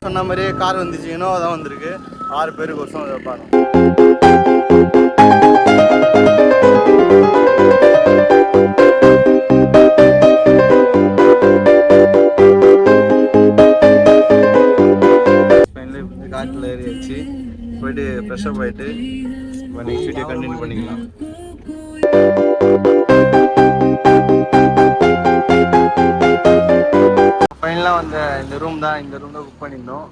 சொன்ன மாதிரியே கார் வந்துச்சு, இனோவா தான் வந்திருக்கு. 6 பேருக்கு வருஷம் வைப்பாங்க. காட்டில் ஏறியாச்சு, போயிட்டு ஃப்ரெஷ்ஷப் ஆகிட்டு நெக்ஸ்ட் வீடியோ கண்டினியூ பண்ணிக்கலாம். ஃபைனலாக வந்த இந்த ரூம் தான் புக் பண்ணியிருந்தோம்.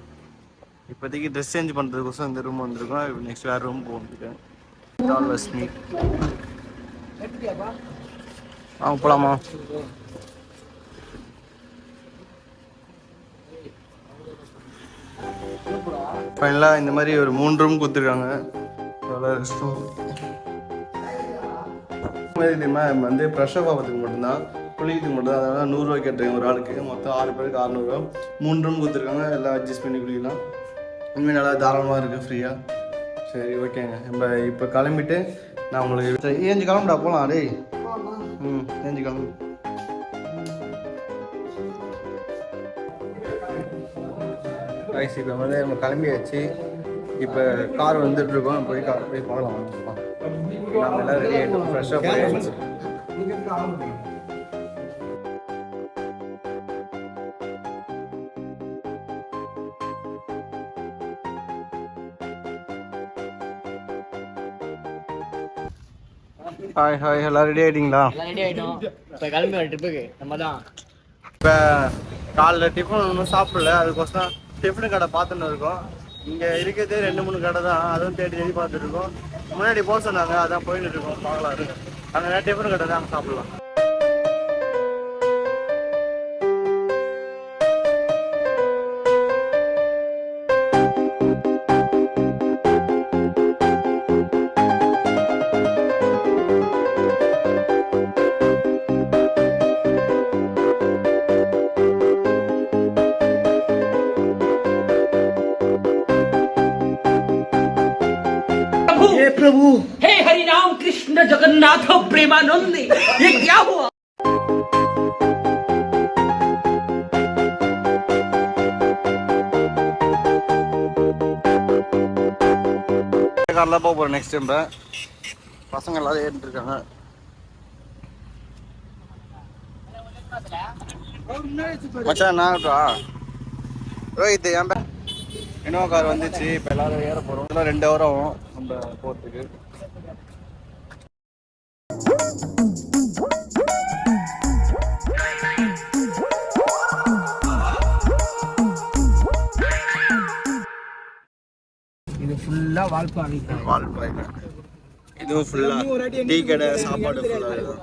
இப்போதைக்கு ட்ரெஸ் சேஞ்ச் பண்ணுறதுக்கோசம் இந்த ரூம் வந்திருக்கோம். நெக்ஸ்ட் வேறு ரூம் போகிறதுக்கு போகலாமா? ஃபைனலாக இந்த மாதிரி ஒரு 3 ரூம் கொடுத்துருக்காங்க. வந்து ஃப்ரெஷ்ஷப் ஆகிறதுக்கு மட்டும்தான், குளிக்கிறதுக்கு மட்டும்தான். அதனால 100 ரூபாய் கேட்டுருக்கேன் ஒரு ஆளுக்கு. மொத்தம் 6 பேருக்கு 600 ரூபா. 3 ரூம் கொடுத்துருக்காங்க. எல்லாம் அட்ஜஸ்ட் பண்ணி குளிக்கலாம். இனிமேல் நல்லா தாராளமாக இருக்குது, ஃப்ரீயாக. சரி ஓகேங்க, நம்ம இப்போ கிளம்பிட்டு நான் உங்களுக்கு ஏஞ்சி கிளம்புடா போகலாம். டேய் ஏஞ்சி கிளம்பு. ரைஸ் இப்போ வந்து நம்ம கிளம்பியாச்சு. இப்போ கார் வந்துட்டுருக்கோம். போய் கார் போய் பார்க்கலாம். நம்ம எல்லாம் ரெடி ஆகிட்டோம், ஃப்ரெஷ்ஷாக போயாச்சு. ஹாய் ஹாய், எல்லாம் ரெடி ஆகிட்டீங்களா? ரெடி ஆகிட்டோம். இப்போ கிளம்பி வர ட்ரிப்புக்கு நம்ம தான். இப்போ காலைல டிஃபன் ஒன்றும் சாப்பிடல, அதுக்கோசரம் டிஃபனு கடை பார்த்துன்னு இருக்கோம். இங்கே இருக்கிறதே 2-3 கடை தான், அதுவும் தேடி பார்த்துட்டு இருக்கோம். முன்னாடி போக சொன்னாங்க, அதான் போயிட்டு இருக்கோம். பார்க்கலாம் இருக்கு. அங்கே டிஃபன் கடை தான், அங்கே சாப்பிடலாம். हे प्रभु, हे हरि राम कृष्ण जगन्नाथ प्रेमानंद, ये क्या हुआ? கார்ல போறோம். நெக்ஸ்ட் டைம் பசங்க எல்லாரும் ஏறிட்டு இருக்காங்க. மச்சான் நான்டா ரோஹித் ஏன் இனோவா கார் வந்துச்சு. இப்போ எல்லாரும் ஏற போகிறோம். இன்னும் 2 ஹவர் ஆகும் நம்ம போகிறதுக்கு. இது ஃபுல்லாக வால்பாறை. இதுவும் ஃபுல்லாக டீ கடை, சாப்பாடு ஃபுல்லாக.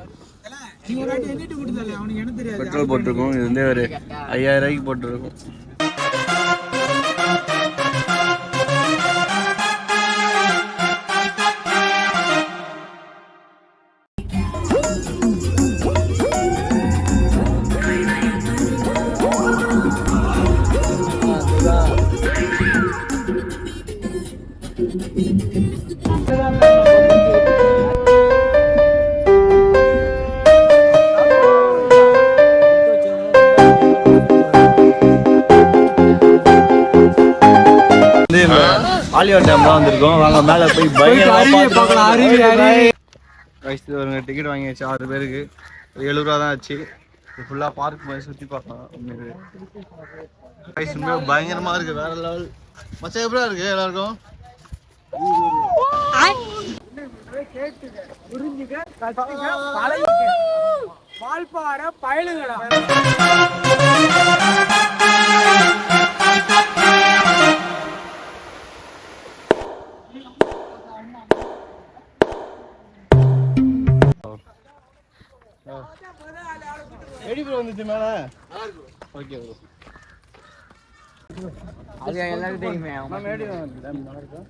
பெட்ரோல் போட்டிருக்கோம். இது வந்து ஒரு 5000 ரூபாய்க்கு போட்டிருக்கோம். ஆலியார் டேம் தான் வந்திருக்கோம். வாங்க மேலே போய் டிக்கெட் வாங்கியாச்சு. 6 பேருக்கு 7 ரூபா தான் ஆச்சு. ஃபுல்லாக பார்க் போய் சுற்றி பார்க்கலாம். பயங்கரமாக இருக்குது, வேற லெவல். மச்சா எப்படியா இருக்கு எல்லாருக்கும்? வால்பாறை பயலுங்களா? எப்படி ப்ரோ வந்துச்சு மேலே? ஓகே ப்ரோ, அது எல்லாரும் தெரியுமே. மேடி நல்லா இருக்கும்.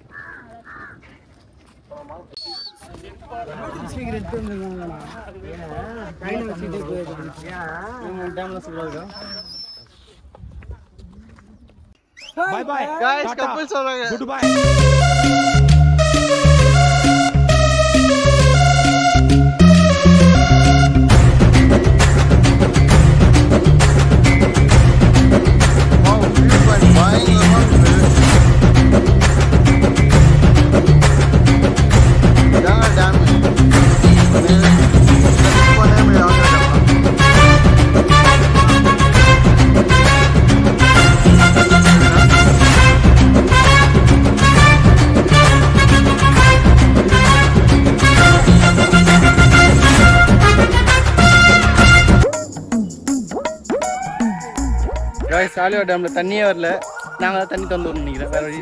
Bye bye guys, couple சொல்றாங்க. Goodbye. Wow, பயங்கரமா சாலியா டேமில் தண்ணியே வரல. நாங்கள் தான் தண்ணி தந்து வரணும் நினைக்கிறேன், வேறு வழி.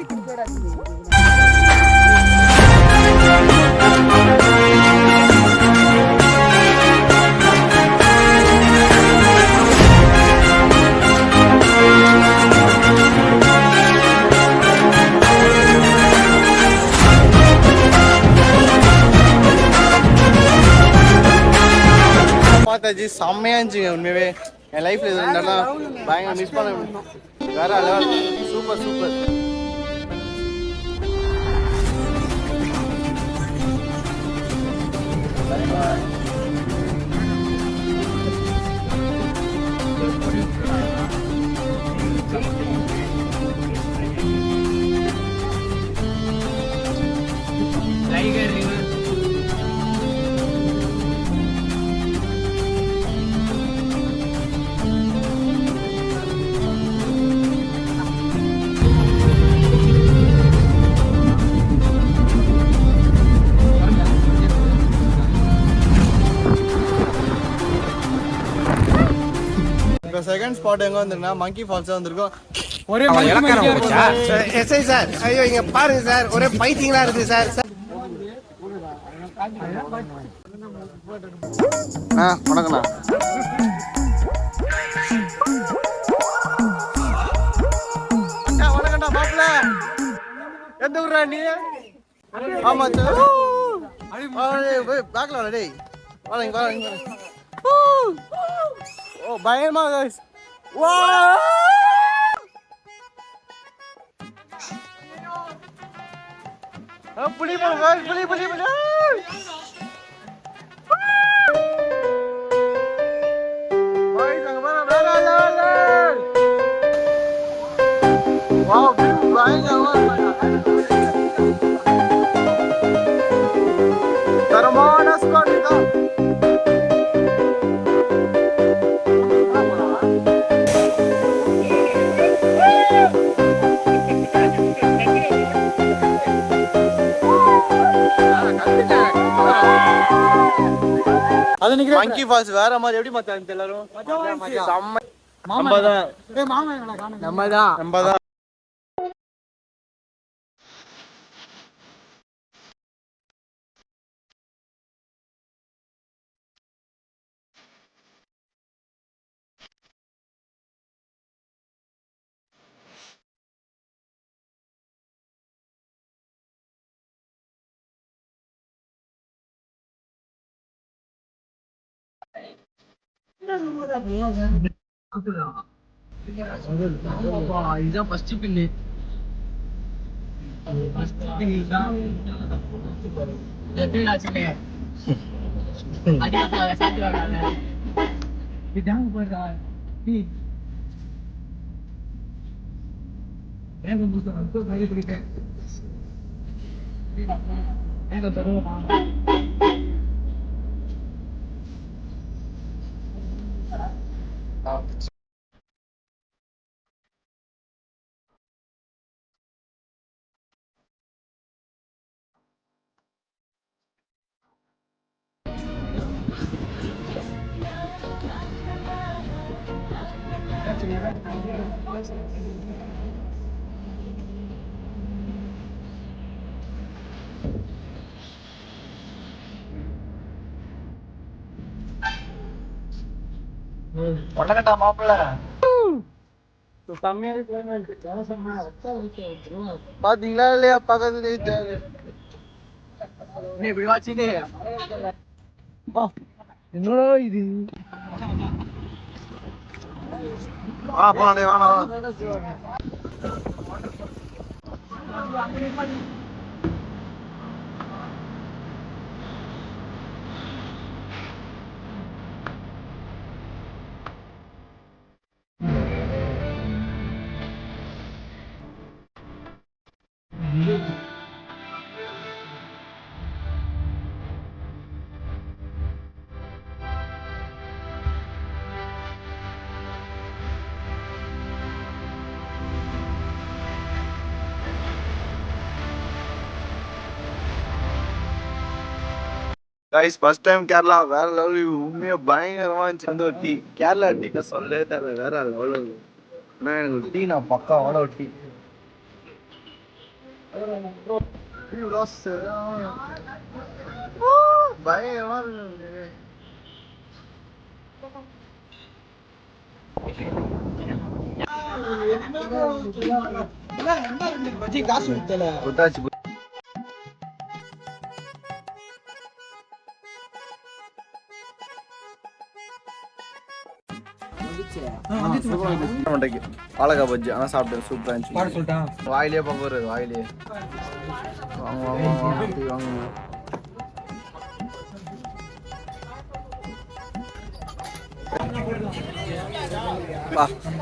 பார்த்தாச்சு, செம்மையா இருந்துச்சுங்க உண்மையாவே. என் லைஃப்ல இது நல்லா பயங்கர மிஸ் பண்ண வேற level. Super super. Tiger river. இப்போ செகண்ட் ஸ்பாட் எங்கே வந்திருக்குன்னா மங்கி ஃபால்ஸ் வந்திருக்கோம். ஒரே எஸ்ஐ சார், ஐயோ இங்க பாருங்க சார், ஒரே பைத்தியங்களா இருக்கு சார். வணக்கண்ணா. வணக்கண்ணா மாப்பிள்ள. எந்த ஊரா நீ? ஆமா சார். பேக்ல வர டேய். வாங்க வாங்க. ஓ பயமா गाइस. வா புலி போங்க, புலி புலி புலி. வாய் தங்க வர வர வர. வாவ் பயங்கரமா தரமான ஸ்குவாட் தான். மங்கி ஃபால்ஸ் வேற மாதிரி எப்படி மச்சான் எல்லாரும் நம்ம தான். இதுதான் ஃபர்ஸ்ட் பில்லு. ஒட்டக்கட்டா மாப்பிள்ள பாத்தீங்களா இல்லையா பக்கத்துல இப்படி வாச்சிட்டு என்னடா இது? போனே வாணா. गाइस फर्स्ट टाइम केरला வேற லெவல். உண்மையா பயங்கரமா இருந்துச்சு அந்த ஒரு டீ. கேரளா டீ சொல்லவே தேவை, வேற லெவல். எனக்கு ஒரு டீ நான் பக்காவான ஒரு டீ பயமா இருக்கு வாழைக்காய் பஜ்ஜி ஆனா சாப்பிட்டேன் சூப்பரா இருந்துச்சு வாயிலே பார்க்க வாயிலே வாங்க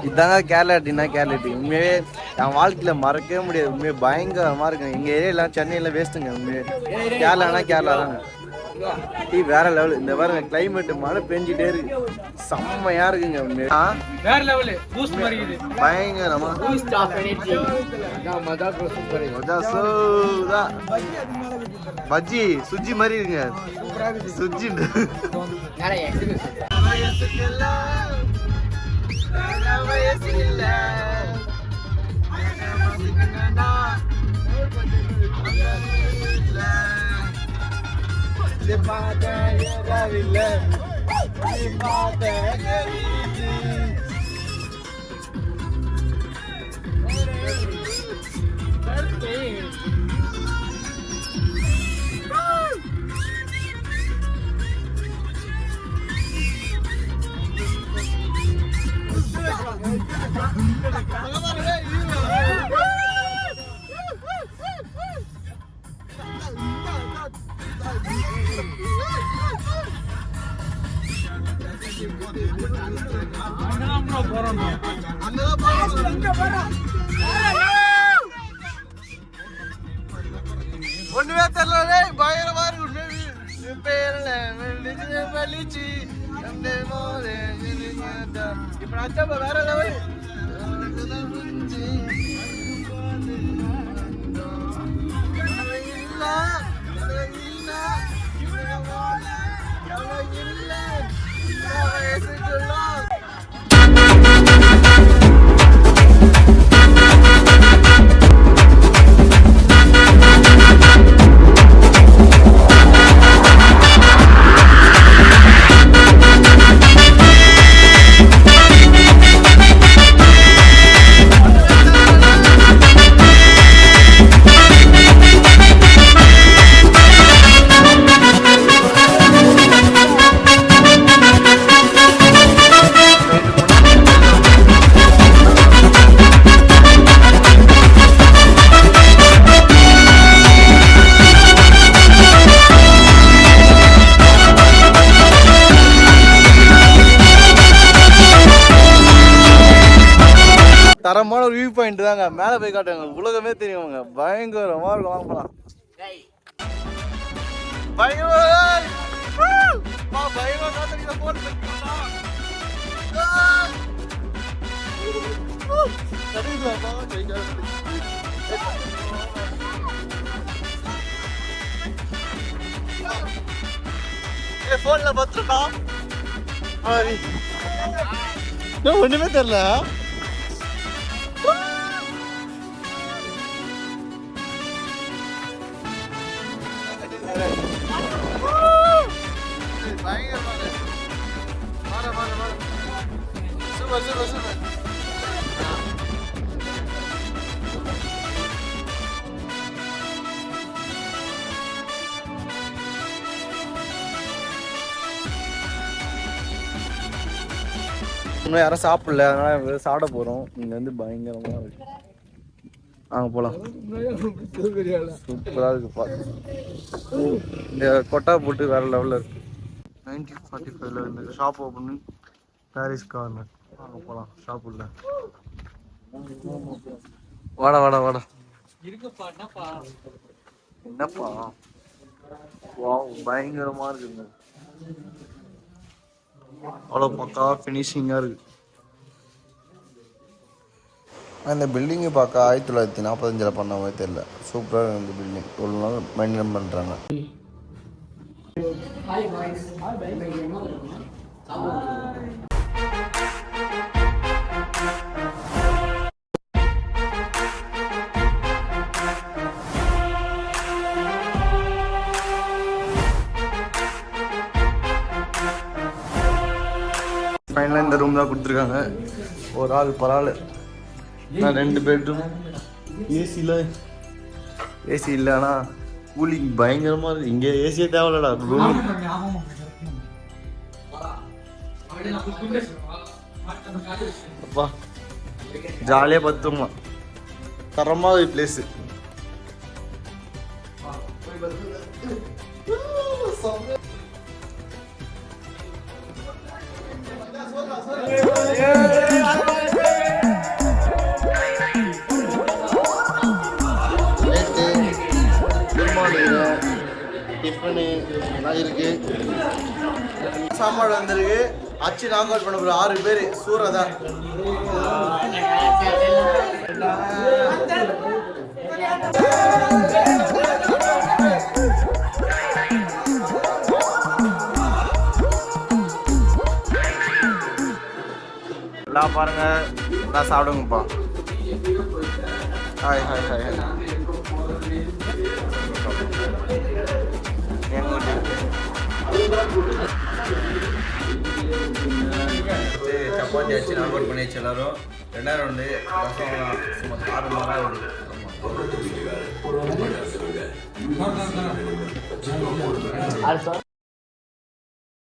இதாங்க கேரளா டீனா கேரளா டீ உண்மையே என் வாழ்க்கையில மறக்கவே முடியாது உண்மையே பயங்கரமா இருக்குங்க எங்க ஏரியாலாம் சென்னையில வேஸ்ட்டுங்க உண்மையே கேரளானா கேரளா தாங்க டீ வேற லெவல் இந்த பாருங்க கிளைமேட் மழை பெஞ்சிட்டே இருக்கு செம்மையா இருக்குங்க உண்மையே வேற லெவல் பூஸ்ட் மாதிரி இருக்குது பயங்கரமா பூஸ்ட் ஆஃப் எனர்ஜி மஜா சூப்பர் பஜ்ஜி சுஜி மாதிரி இருக்குங்க சுஜி நிறைய எக்ஸ்பீரியன்ஸ் ஒண்ணுமே தெரியல பயங்கரமா இருக்கு இப்ப அச்சா வேற லெவல் தரமான ஒரு வியூ பாயிண்ட் தாங்க மேலே போய் காட்டுங்க உலகமே தெரியுமாங்க பயங்கரமா இருக்கும் வாங்க போலாம் போன்ல பத்துருக்கா ஒண்ணுமே தெரியல இன்னும் யாரும் சாப்பிடல அதனால சாப்பிட போறோம் இங்க வந்து பயங்கரமா இருக்கு அங்க போலாம் சூப்பரா இருக்கு இந்த கொட்டா போட்டு வேற லெவல்ல இருக்கு 1945ல இந்த ஷாப் ஓபன் பாரிஸ் கார்னர் அங்க போலாம் ஷாப் உள்ள வாடா வாடா வாடா என்னப்பா வாவ் பயங்கரமா இருக்குங்க அவ்வளோ பக்கா ஃபினிஷிங்காக இருக்கு அந்த பில்டிங்கை பார்க்க 1945 பண்ண மாதிரி தெரியல சூப்பராக இந்த பில்டிங் ஒரு நாள் மெயின்டைன் பண்ணுறாங்க ஃபைனலாக இந்த ரூம் தான் கொடுத்துருக்காங்க. ஒரு ஆள் பரவாயில்ல. நான் 2 பெட்ரூம். ஏசி இல்லை, ஆனால் கூலிங் பயங்கரமாக இருக்குது. இங்கே ஏசியே தேவையில்லடா ரூம். அப்பா ஜாலியாக பத்துங்களாம். தரமாக பிளேஸு. டிஃபனு எல்லாம் இருக்கு. சாப்பாடு வந்திருக்கு. அச்சு நாக் அவுட் பண்ண போகிற 6 பேர் சூரதா. எல்லாம் பாருங்க, நான் சாப்பிடுங்கப்பா. Hi hi hi hi. Chapati ஆச்சு, நாக் அவுட் பண்ணியாச்சு எல்லாரும். 2ஆம் ரவுண்டு சும்மா 6 மணி நேரம்.